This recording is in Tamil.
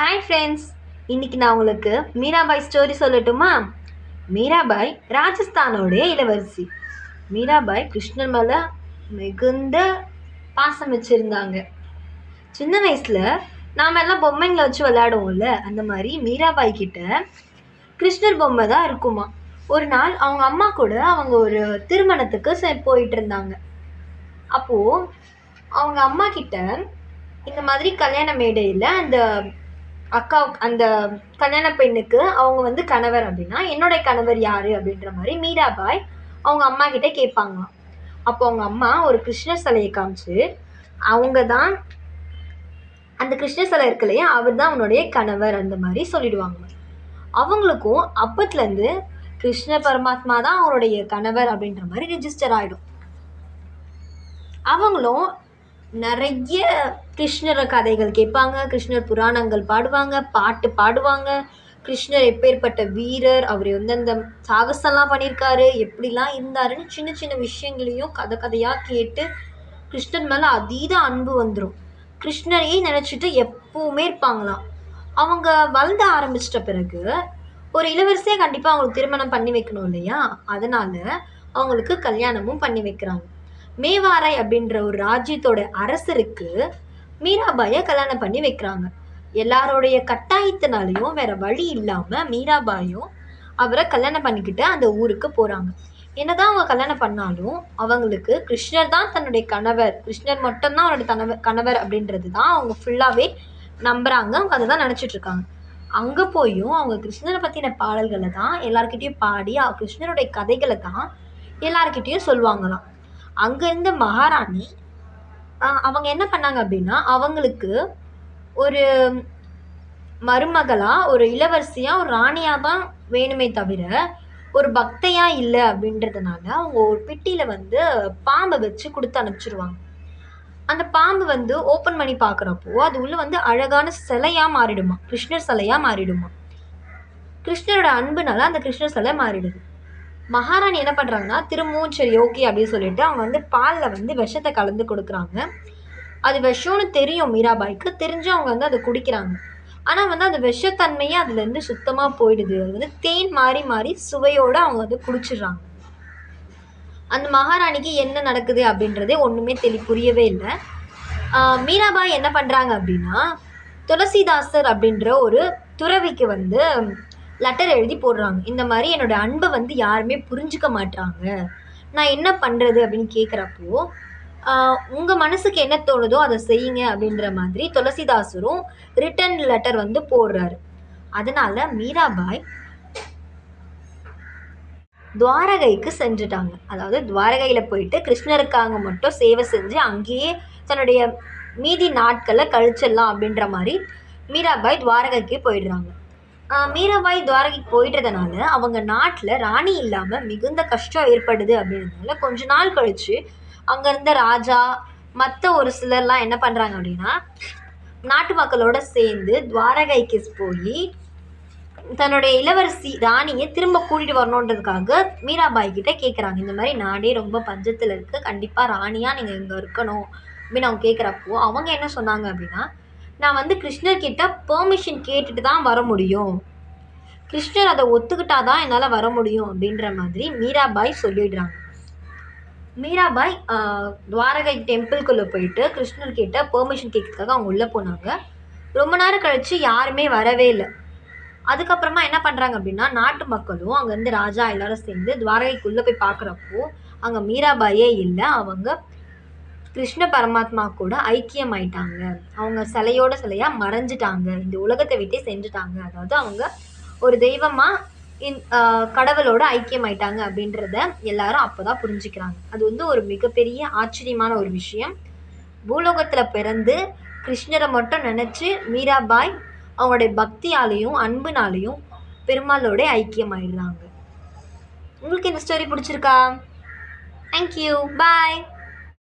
ஹாய் ஃப்ரெண்ட்ஸ், இன்னைக்கு நான் உங்களுக்கு மீராபாய் ஸ்டோரி சொல்லட்டுமா? மீராபாய் ராஜஸ்தானோடைய இளவரசி. மீராபாய் கிருஷ்ணர் மேலே மிகுந்த பாசம் வச்சுருந்தாங்க. சின்ன வயசில் நாம் எல்லாம் பொம்மைங்களை வச்சு விளையாடுவோம்ல, அந்த மாதிரி மீராபாய் கிட்ட கிருஷ்ணர் பொம்மை தான் இருக்குமா. ஒரு நாள் அவங்க அம்மா கூட அவங்க ஒரு திருமணத்துக்கு போயிட்டு இருந்தாங்க. அப்போது அவங்க அம்மா கிட்ட இந்த மாதிரி கல்யாண மேடையில் அந்த கல்யாண பெண்ணுக்கு அவங்க கணவர் அப்படின்னா, என்னுடைய கணவர் யாரு அப்படின்ற மாதிரி மீராபாய் அவங்க அம்மா கிட்ட கேட்பாங்களாம். அப்போ அவங்க அம்மா ஒரு கிருஷ்ணர் சிலையை காமிச்சு, அவங்க தான் அந்த கிருஷ்ணர் சிலை இருக்கு இல்லையா, அவர் தான் அவனுடைய கணவர் அந்த மாதிரி சொல்லிடுவாங்க. அவங்களுக்கும் அப்பத்துலேருந்து கிருஷ்ண பரமாத்மா தான் அவருடைய கணவர் அப்படின்ற மாதிரி ரிஜிஸ்டர் ஆகிடும். அவங்களும் நிறைய கிருஷ்ணர கதைகள் கேட்பாங்க, கிருஷ்ணர் புராணங்கள் பாடுவாங்க, பாட்டு பாடுவாங்க. கிருஷ்ணர் எப்பேற்பட்ட வீரர், அவர் அந்த சாகசம்லாம் பண்ணியிருக்காரு, எப்படிலாம் இருந்தாருன்னு சின்ன சின்ன விஷயங்களையும் கதையாக கேட்டு கிருஷ்ணர் மேலே அதீத அன்பு வந்துடும். கிருஷ்ணரையே நினச்சிட்டு எப்பவுமே இருப்பாங்களாம். அவங்க வளர்ந்த ஆரம்பிச்சிட்ட பிறகு ஒரு இளவரசியை கண்டிப்பாக அவங்களுக்கு திருமணம் பண்ணி வைக்கணும் இல்லையா, அதனால அவங்களுக்கு கல்யாணமும் பண்ணி வைக்கிறாங்க. மேவாரை அப்படின்ற ஒரு ராஜ்யத்தோட அரசருக்கு மீராபாயை கல்யாணம் பண்ணி வைக்கிறாங்க. எல்லாரோடைய கட்டாயத்தினாலையும் வேற வழி இல்லாம மீராபாயும் அவரை கல்யாணம் பண்ணிக்கிட்டு அந்த ஊருக்கு போறாங்க. என்னதான் அவங்க கல்யாணம் பண்ணாலும் அவங்களுக்கு கிருஷ்ணர் தான் தன்னுடைய கணவர், கிருஷ்ணர் மட்டும்தான் அவருடைய கணவர் அப்படின்றது தான் அவங்க ஃபுல்லாவே நம்புறாங்க. அவங்க அதை தான் நினைச்சிட்டு இருக்காங்க. அங்க போயும் அவங்க கிருஷ்ணரை பத்தின பாடல்களை தான் எல்லார்கிட்டையும் பாடி கிருஷ்ணருடைய கதைகளை தான் எல்லார்கிட்டையும் சொல்லுவாங்களாம். அங்க இருந்த மகாராணி அவங்க என்ன பண்ணாங்க அப்படின்னா, அவங்களுக்கு ஒரு மருமகளா, ஒரு இளவரசியா, ஒரு ராணியா தான் வேணுமே தவிர ஒரு பக்தையா இல்லை அப்படின்றதுனால அவங்க ஒரு பெட்டியில பாம்பை வச்சு கொடுத்து அனுப்பிச்சிருவாங்க. அந்த பாம்பு ஓப்பன் பண்ணி பார்க்குறப்போ அது உள்ள அழகான சிலையா மாறிடுமா, கிருஷ்ணர் சிலையா மாறிடுமா. கிருஷ்ணரோட அன்புனால அந்த கிருஷ்ணர் சிலை மாறிடுது. மகாராணி என்ன பண்ணுறாங்கன்னா, திரும்பவும் சரி ஓகே அப்படின்னு சொல்லிட்டு அவங்க பாலில் விஷத்தை கலந்து கொடுக்குறாங்க. அது விஷம்னு தெரியும் மீராபாய்க்கு, தெரிஞ்சு அவங்க அதை குடிக்கிறாங்க. ஆனால் அந்த விஷத்தன்மையே அதுலேருந்து சுத்தமாக போயிடுது. அது தேன் மாறி மாறி சுவையோடு அவங்க குடிச்சிடுறாங்க. அந்த மகாராணிக்கு என்ன நடக்குது அப்படின்றதே ஒன்றுமே புரியவே இல்லை. மீராபாய் என்ன பண்ணுறாங்க அப்படின்னா, துளசிதாசர் அப்படின்ற ஒரு துறவிக்கு லெட்டர் எழுதி போடுறாங்க. இந்த மாதிரி என்னோட அன்பை யாருமே புரிஞ்சுக்க மாட்டாங்க, நான் என்ன பண்ணுறது அப்படின்னு கேட்குறப்போ, உங்கள் மனசுக்கு என்ன தோணுதோ அதை செய்யுங்க அப்படின்ற மாதிரி துளசிதாசரும் ரிட்டன் லெட்டர் போடுறாரு. அதனால மீராபாய் துவாரகைக்கு சென்றுட்டாங்க. அதாவது துவாரகையில் போயிட்டு கிருஷ்ணருக்காக மட்டும் சேவை செஞ்சு அங்கேயே தன்னுடைய மீதி நாட்களை கழிச்சிடலாம் அப்படின்ற மாதிரி மீராபாய் துவாரகைக்கு போயிடுறாங்க. மீராபாய் துவாரகைக்கு போயிட்டதுனால அவங்க நாட்டில் ராணி இல்லாமல் மிகுந்த கஷ்டம் ஏற்படுது அப்படின்றதுனால கொஞ்ச நாள் கழித்து அங்கே இருந்த ராஜா மற்ற ஒரு சிலர்லாம் என்ன பண்ணுறாங்க அப்படின்னா, நாட்டு மக்களோட சேர்ந்து துவாரகைக்கு போய் தன்னுடைய இளவரசி ராணியை திரும்ப கூட்டிகிட்டு வரணுன்றதுக்காக மீராபாய் கிட்ட கேட்குறாங்க. இந்த மாதிரி நாடே ரொம்ப பஞ்சத்தில் இருக்குது, கண்டிப்பாக ராணியாக நீங்கள் இங்கே இருக்கணும் அப்படின்னு அவங்க கேட்குறப்போ அவங்க என்ன சொன்னாங்க அப்படின்னா, நான் கிருஷ்ணர்கிட்ட பெர்மிஷன் கேட்டுட்டு தான் வர முடியும், கிருஷ்ணர் அதை ஒத்துக்கிட்டா தான் என்னால் வர முடியும் அப்படின்ற மாதிரி மீராபாய் சொல்லிடுறாங்க. மீராபாய் துவாரகை டெம்பிள்குள்ளே போயிட்டு கிருஷ்ணர்கிட்ட பெர்மிஷன் கேட்கறதுக்காக அவங்க உள்ளே போனாங்க. ரொம்ப நேரம் கழித்து யாருமே வரவே இல்லை. அதுக்கப்புறமா என்ன பண்ணுறாங்க அப்படின்னா, நாட்டு மக்களும் அங்கேருந்து ராஜா எல்லாரும் சேர்ந்து துவாரகைக்குள்ளே போய் பார்க்குறப்போ அங்கே மீராபாயே இல்லை, அவங்க கிருஷ்ண பரமாத்மா கூட ஐக்கியம் ஆயிட்டாங்க, அவங்க சிலையோட சிலையாக மறைஞ்சிட்டாங்க, இந்த உலகத்தை விட்டே செஞ்சுட்டாங்க. அதாவது அவங்க ஒரு தெய்வமாக கடவுளோட ஐக்கியம் ஆயிட்டாங்க அப்படின்றத எல்லாரும் அப்போதான் புரிஞ்சுக்கிறாங்க. அது ஒரு மிகப்பெரிய ஆச்சரியமான ஒரு விஷயம். பூலோகத்தில் பிறந்து கிருஷ்ணரை மட்டும் நினச்சி மீராபாய் அவங்களுடைய பக்தியாலையும் அன்புனாலையும் பெருமாளோட ஐக்கியம் ஆயிடுறாங்க. உங்களுக்கு இந்த ஸ்டோரி பிடிச்சிருக்கா? தேங்க்யூ, பாய்.